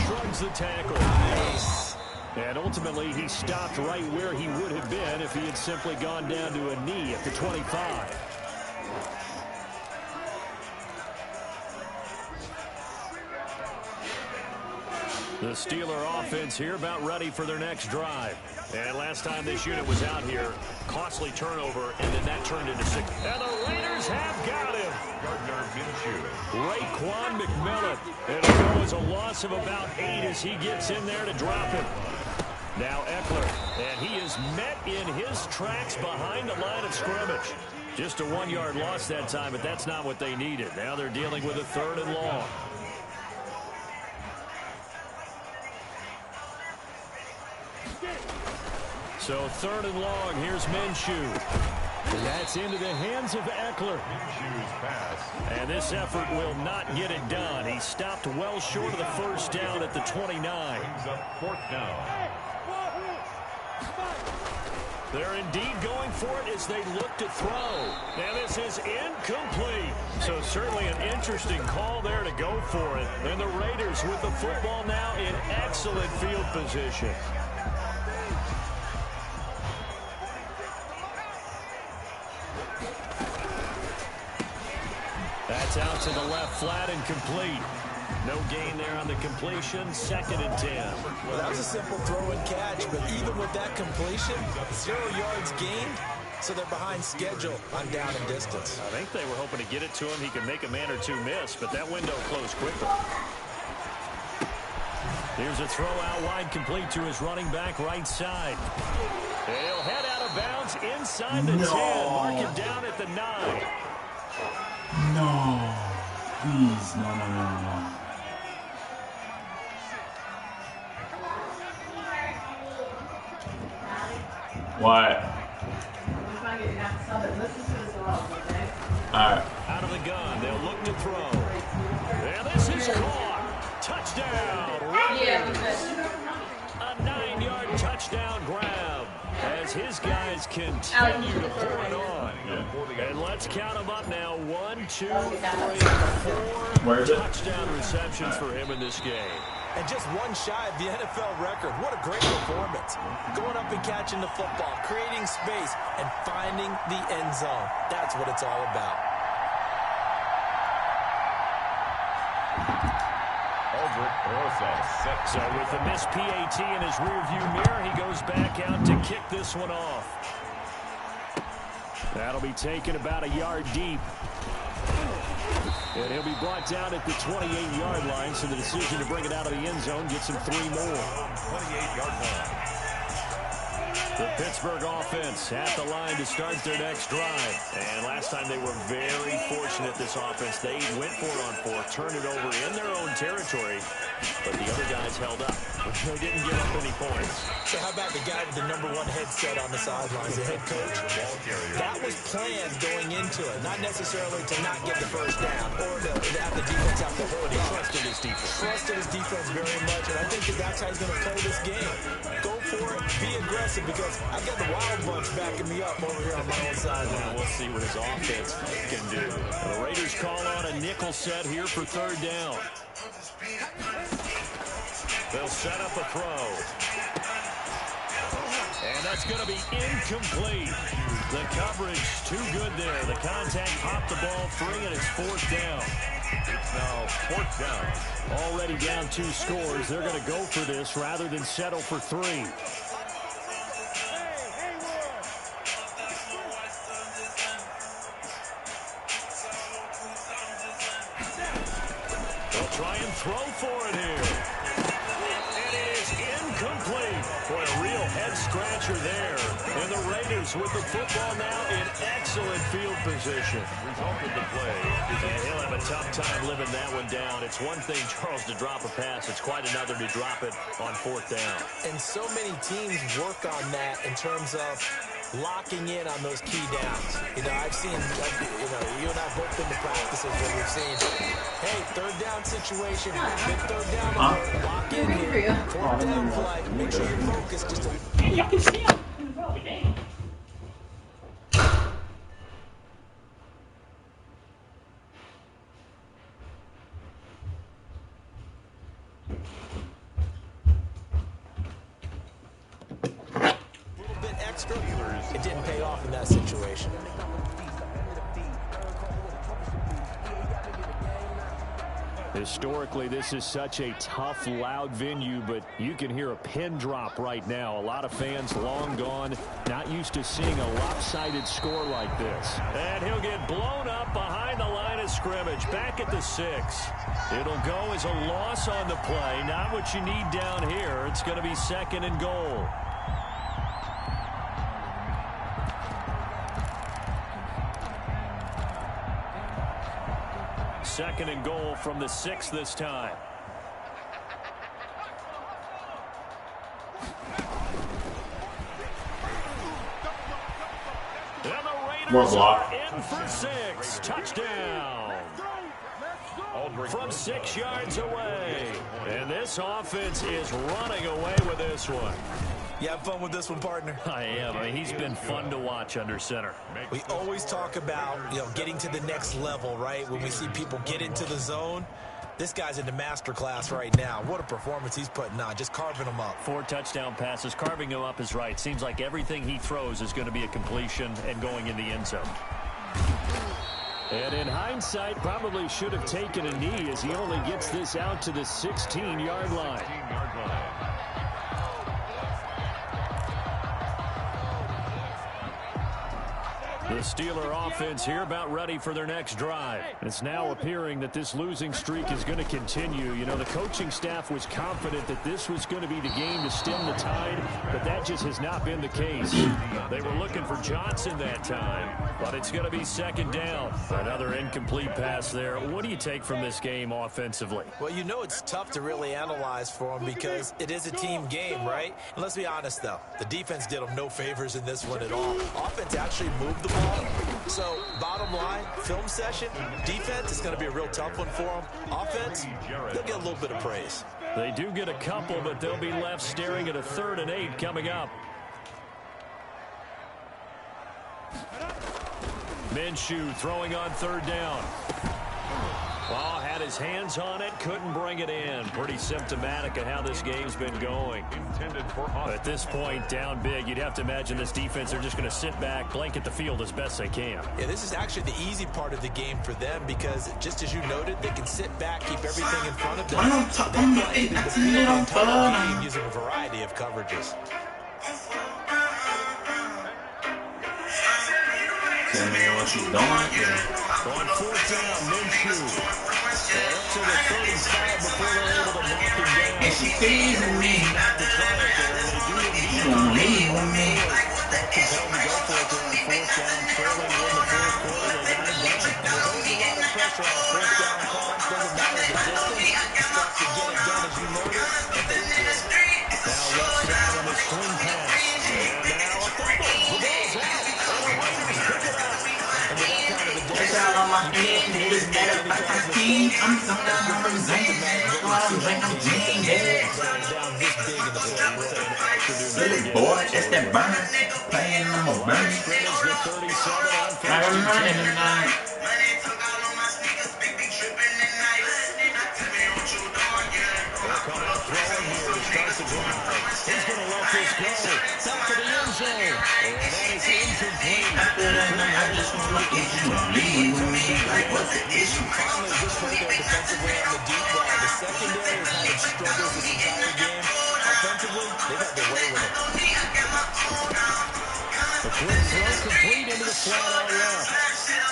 Shrugs the tackle. Nice. And ultimately, he stopped right where he would have been if he had simply gone down to a knee at the 25. The Steeler offense here about ready for their next drive. And last time this unit was out here, costly turnover, and then that turned into 6. And the Raiders have got him. Raekwon McMillan. It'll go as a loss of about 8 as he gets in there to drop him. Now Eckler, and he is met in his tracks behind the line of scrimmage. Just a 1-yard loss that time, but that's not what they needed. Now they're dealing with a 3rd and long. So 3rd and long, here's Minshew. And that's into the hands of Eckler. And this effort will not get it done. He stopped well short of the 1st down at the 29. 4th down. They're indeed going for it as they look to throw. Now this is incomplete. So certainly an interesting call there to go for it. And the Raiders with the football now in excellent field position. That's out to the left, flat and complete. No gain there on the completion, 2nd and 10. Well, that was a simple throw and catch, but even with that completion, 0 yards gained, so they're behind schedule on down and distance. I think they were hoping to get it to him. He could make a man or 2 miss, but that window closed quickly. Here's a throw out wide, complete to his running back right side. He'll head out of bounds inside the 10. Mark him down at the 9. No. Please, no. What? Alright. Out of the gun, they'll look to throw. And this is caught. Touchdown. A 9-yard touchdown grab as his guys continue to pour it on. And let's count them up now. 1, 2, 3, 4 touchdown receptions for him in this game. And just 1 shy of the NFL record. What a great performance. Going up and catching the football, creating space, and finding the end zone. That's what it's all about. So with the missed PAT in his rearview mirror, he goes back out to kick this one off. That'll be taken about a yard deep. And he'll be brought down at the 28-yard line, so the decision to bring it out of the end zone gets him 3 more. 28-yard line. The Pittsburgh offense at the line to start their next drive. And last time they were very fortunate, this offense. They went for it on fourth, turned it over in their own territory, but the other guys held up. They didn't give up any points. So how about the guy with the #1 headset on the sidelines, the head coach? That was planned going into it, not necessarily to not get the first down or to have the defense have to hold it. Trusted his defense. Trusted his defense very much, and I think that's how he's going to play this game. Go for it, be aggressive, because I've got the Wild Bunch backing me up over here on my own sideline. We'll see what his offense can do. The Raiders call on a nickel set here for third down. They'll set up a throw. And that's going to be incomplete. The coverage too good there. The contact popped the ball free, and it's fourth down. It's now fourth down. Already down 2 scores. They're going to go for this rather than settle for 3. They'll try and throw for it here. And it is incomplete. Boy, a real head-scratcher there. And the Raiders with the football now in excellent field position. Result of the play is And he'll have a tough time living that one down. It's one thing, Charles, to drop a pass. It's quite another to drop it on fourth down. And so many teams work on that in terms of locking in on those key downs. You know, I've seen, you and I both been to practices where we've seen, hey, third down situation, big third down, lock in here, fourth down play, make sure you're focused. Just a Hey, y'all can see him. Damn. little bit extra. It didn't pay off in that situation. Historically, this is such a tough, loud venue, but you can hear a pin drop right now. A lot of fans long gone, not used to seeing a lopsided score like this. And he'll get blown up behind the line of scrimmage, back at the 6. It'll go as a loss on the play. Not what you need down here. It's going to be 2nd and goal. Second and goal from the 6 this time. And the Raiders More block. are in for 6. Touchdown. From 6 yards away. And this offense is running away with this one. You have fun with this one, partner? I am. I mean, he's been fun to watch under center. We always talk about, getting to the next level, right? When we see people get into the zone, this guy's in the master class right now. What a performance he's putting on, just carving them up. 4 touchdown passes. Carving him up is right. Seems like everything he throws is going to be a completion and going in the end zone. And in hindsight, probably should have taken a knee as he only gets this out to the 16-yard line. The Steeler offense here about ready for their next drive. It's now appearing that this losing streak is going to continue. You know, the coaching staff was confident that this was going to be the game to stem the tide, but that just has not been the case. They were looking for Johnson that time, but it's going to be 2nd down. Another incomplete pass there. What do you take from this game offensively? Well, it's tough to really analyze for them because it is a team game, right? And let's be honest, though. The defense did them no favors in this one at all. Offense actually moved the ball. So, bottom line, film session, defense is going to be a real tough one for them. Offense, they'll get a little bit of praise. They do get a couple, but they'll be left staring at a 3rd and 8 coming up. Minshew throwing on 3rd down. Well, had his hands on it, couldn't bring it in. Pretty symptomatic of how this game's been going. At this point, down big, you'd have to imagine this defense, they're just going to sit back, blanket the field as best they can. Yeah, this is actually the easy part of the game for them because, just as you noted, they can sit back, keep everything in front of them. They can play the entire game using a variety of coverages. Tell me what she's doing. Yeah. On fourth down, Minshew. Up to the 35 before they're able to knock him down. And she teasing me. You don't leave with me. Compelled to go for it there on fourth down, trailing in the fourth quarter. They got it done. And there's always a lot of pressure on a fourth down call. It doesn't matter the distance. You start to get it done as you noted. And they did. Now left side on the swing pass. And now a fumble. The ball's out. And the Raiders pick it up. And with that kind of a That's all on my head, niggas better fuck my team. I'm so down on the zane, I'm drinking gin, yeah. Silly boy, that's that burner. Playing on my burner. I'm running tonight. He's going to let this go. Back to the end zone. And that is incomplete. I just want to get you leave with me. Like, what's the issue? Finally, just right there defensively on the deep ball. The secondary has had its struggles this entire game. Offensively, they've had their way with it. A quick throw complete into the flat out left.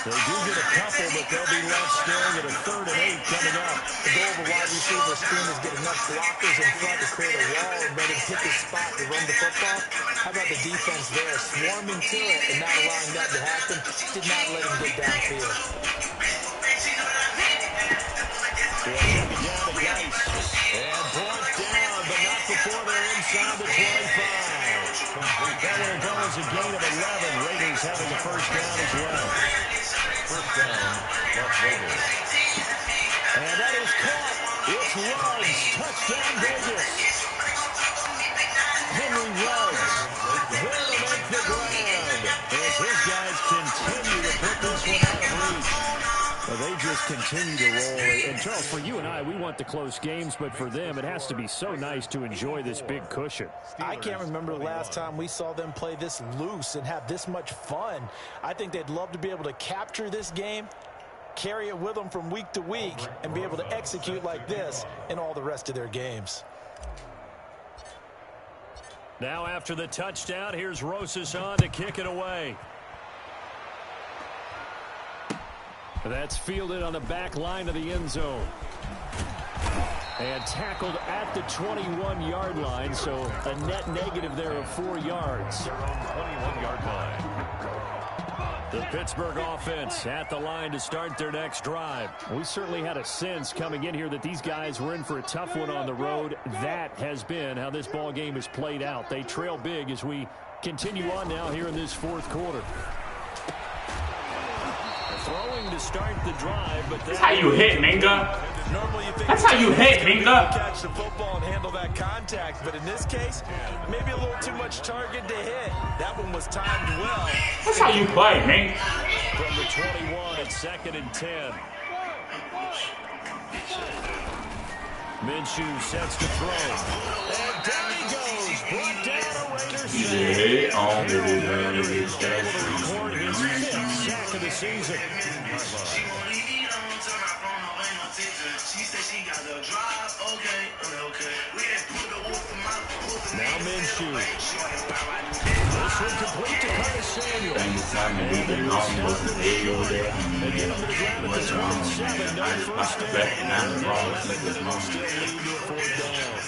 They do get a couple, but they'll be left staring at a 3rd and 8 coming up. The goal of a wide receiver screen is get enough blockers in front to create a wall and let him pick his spot to run the football. How about the defense there? Swarming to it and not allowing that to happen. Did not let him get downfield. And brought down, but not before they're inside the 25. That will go as a gain of 11. Raiders having a first down as well. First down, Las Vegas. And that is caught. It's Ruggs. Touchdown, Vegas. Henry Ruggs there to make the grab. As his guys continue to put this one out of reach. Well, they just continue to roll. And, Charles, for you and I, we want the close games, but for them, it has to be so nice to enjoy this big cushion. I can't remember the last time we saw them play this loose and have this much fun. I think they'd love to be able to capture this game, carry it with them from week to week, and be able to execute like this in all the rest of their games. Now after the touchdown, here's Rosas on to kick it away. That's fielded on the back line of the end zone. And tackled at the 21-yard line, so a net negative there of 4 yards. Their own 21-yard line. The Pittsburgh offense at the line to start their next drive. We certainly had a sense coming in here that these guys were in for a tough one on the road. That has been how this ball game has played out. They trail big as we continue on now here in this fourth quarter. Throwing to start the drive, but that's how you hit, Minka. That's how you hit, Minka. Catch the football and handle that contact, but in this case, maybe a little too much target to hit. That one was timed well. That's how you play, Mink. From the 21, it's 2nd and 10. Minshew sets to throw. And down he goes. Brought down a Raiders sack. Record his 5th sack of the season. Now Minshew. This one complete to Curtis Samuel. And again under the ground at the 27. No first down. Still lead to a 4th down.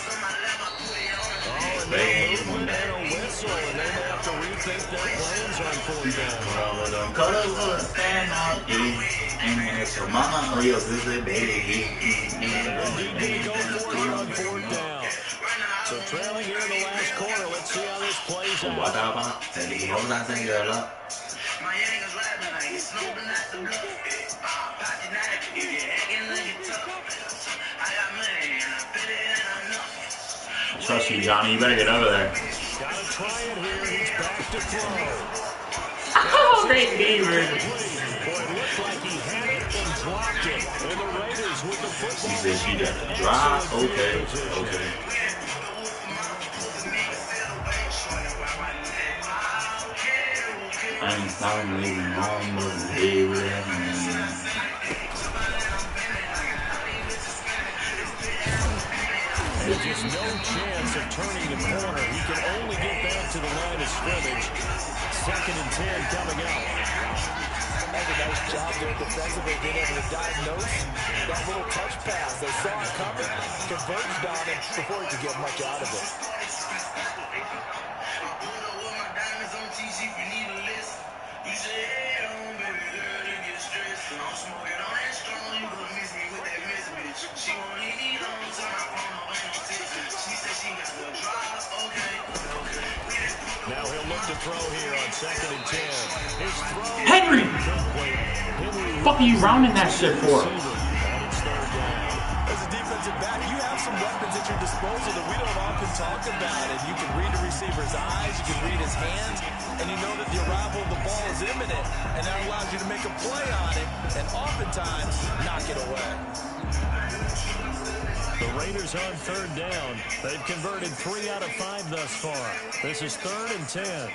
Oh, and no movement and a whistle. And they may have to rethink their plans on 4th down. So mama, oh yo, this is baby. Indeed, going for it on 4th down. So trailing here in the last quarter. Let's see how this plays out. I trust you, Johnny. You better get over there. Gotta try it here. He's back to throw. Oh, great Beaver. Boy, it looked like he had it and dropped it. And the Raiders with the football. She said she got the drop. Okay. I ain't starting leaving home with the day with that. There's just no chance of turning the corner. He can only get back to the line of scrimmage. 2nd and 10 coming up. That's a nice job there defensively, being able to diagnose that little touch pass. They saw it coming, converged on him before he could get much out of it. Now he'll look to throw here on 2nd and 10. His throw. Henry! Fuck are you rounding that shit for? As a defensive back, you have some weapons at your disposal that we don't often talk about. And you can read the receiver's eyes, you can read his hands, and you know that the arrival of the ball is imminent. And that allows you to make a play on it, and oftentimes knock it away. The Raiders on 3rd down. They've converted 3 out of 5 thus far. This is 3rd and 10.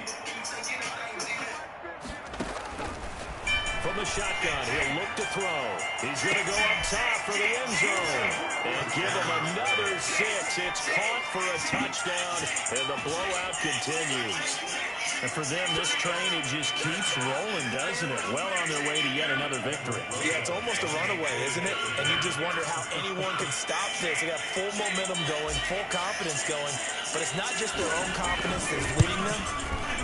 From the shotgun, he'll look to throw. He's going to go up top for the end zone. And give him another 6. It's caught for a touchdown, and the blowout continues. And for them, this train, it just keeps rolling, doesn't it? Well on their way to yet another victory. Yeah, it's almost a runaway, isn't it? And you just wonder how anyone can stop this. They got full momentum going, full confidence going. But it's not just their own confidence that's leading them.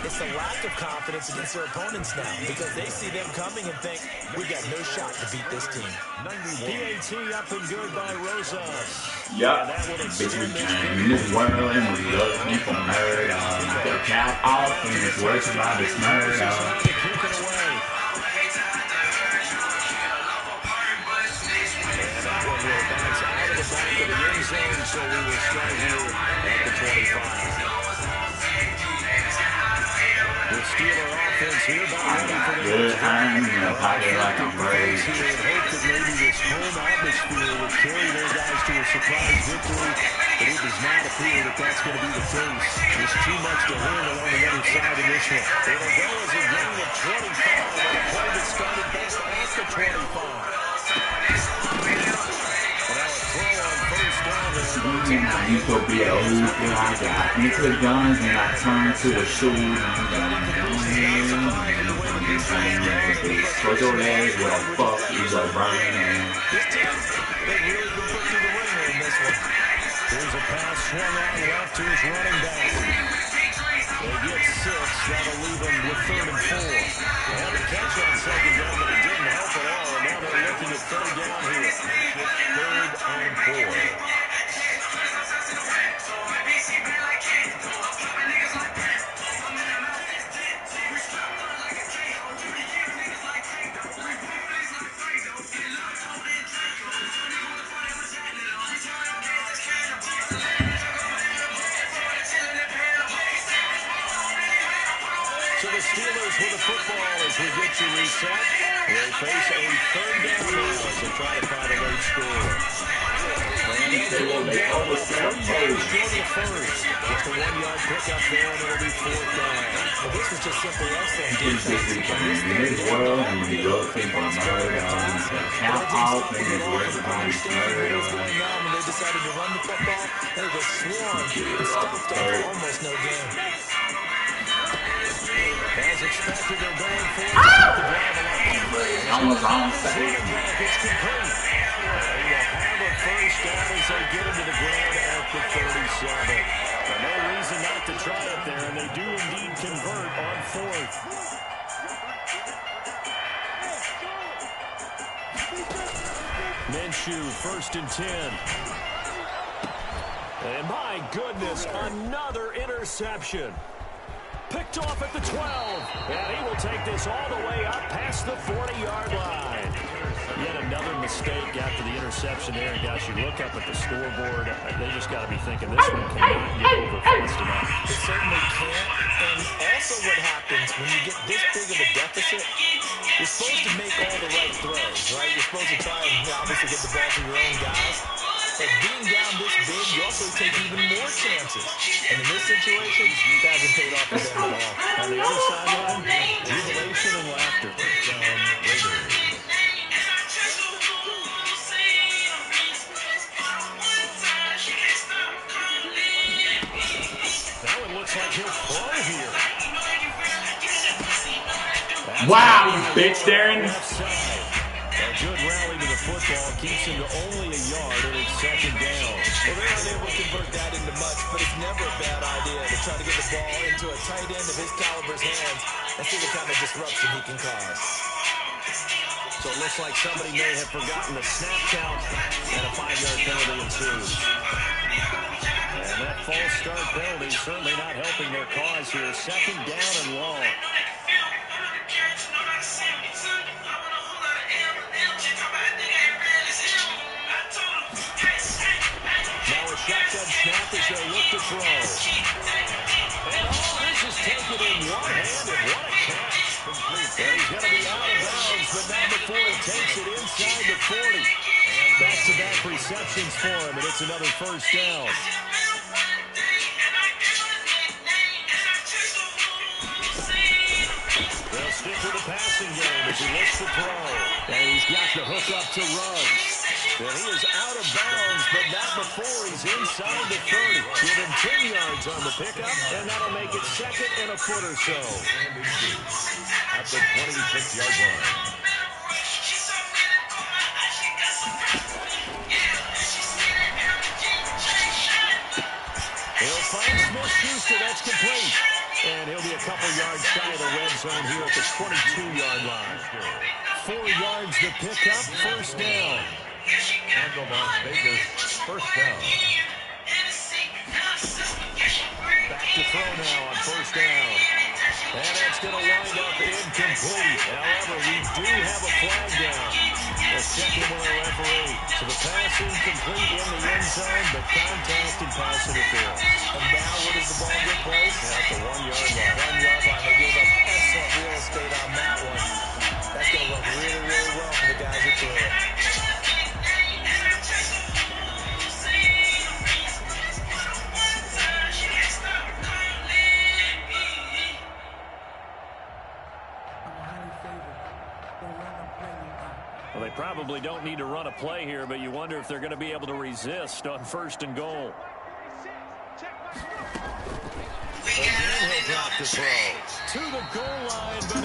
It's the lack of confidence against their opponents now, because they see them coming and think, we got no shot to beat this team. PAT up and good by Rosas. Yup, bitch, we came in this world and we love me for murder. The cap off and it's worse about this murder. Kick it away. And that one will bounce out of the back of the end zone, so we will start here at the 25. The Steeler offense here about ready for the good time in the pocket like I'm brave. Hope that maybe this home atmosphere would carry their guys to a surprise victory, but it does not appear that that's going to be the case. There's too much to handle on the other side of this one. It'll go as a game of 25, and a play that started back at the 25. I used to be an old school. I got into the guns and I turned to the shoes. Put your legs where the fuck is a burning. Here's a pass swung out left to his running back. They get 6. That'll leave them with 3rd and 4. They had a catch on 2nd down, but it didn't help at all. And now they're looking at 3rd down here. 3rd and 4. So the Steelers with the football as we get you reset. They face a 3rd down now as they try to find a late score. They almost got first. Just a 1-yard pickup there, and it'll be 4th down. Well, this is just simply excellent defense. In this world, and we love people murder. Count off and it's worth about this murder. When they decided to run the football, they just swarmed and stopped after almost no game. As expected, they're going for it. Almost on second. It's complete. He will have a first down as they get into the ground at the 37. So no reason not to try it there, and they do indeed convert on 4th. Minshew, 1st and 10. And my goodness, another interception. Picked off at the 12, and he will take this all the way up past the 40-yard line. Yet another mistake after the interception there. And guys, you look up at the scoreboard, they just got to be thinking this one cannot get over fast enough. It certainly can't. And also what happens when you get this big of a deficit, you're supposed to make all the right throws, right? You're supposed to try and obviously get the ball to your own guys. But being down this big, you also take even more chances. And in this situation, it hasn't paid off for them at all. On the other sideline, jubilation and laughter. Now it looks like he'll throw here. Wow, you bitch, Darren. A good rally to the football keeps him to only a yard, and it's second down. Well, they're unable to convert that into much, but it's never a bad idea to try to get the ball into a tight end of his caliber's hands and see the kind of disruption he can cause. So it looks like somebody may have forgotten the snap count, and a 5-yard penalty ensues. And that false start penalty certainly not helping their cause here. Second down and long. Now a shotgun snap as they look to throw. And this is taken in one hand, and what a catch. And he's going to be out of bounds, but not before he takes it inside the 40. And back-to-back receptions for him, and it's another first down. They'll stick with the passing game as he looks to throw. And he's got the hook up to Ruggs. And he is out of bounds, but not before he's inside the 30. Give him 10 yards on the pickup, and that'll make it second and a foot or so. At the 26-yard line. He'll find Smith-Schuster. That's complete. And he'll be a couple yards shy of the red zone here at the 22-yard line. 4 yards to pick up, first down. And the Las Vegas first down. Back to throw now on first down. And that's going to wind up incomplete. However, we do have a flag down. A second with our referee. So the pass incomplete in the end zone, but contact and pass interference. And now where does the ball get placed? At the 1-yard line. 1-yard line. They gave up excellent real estate on that one. That's going to work really, really well for the guys who threw it. Well, they probably don't need to run a play here, but you wonder if they're going to be able to resist on first and goal. Again, he'll drop the throw to the goal line, but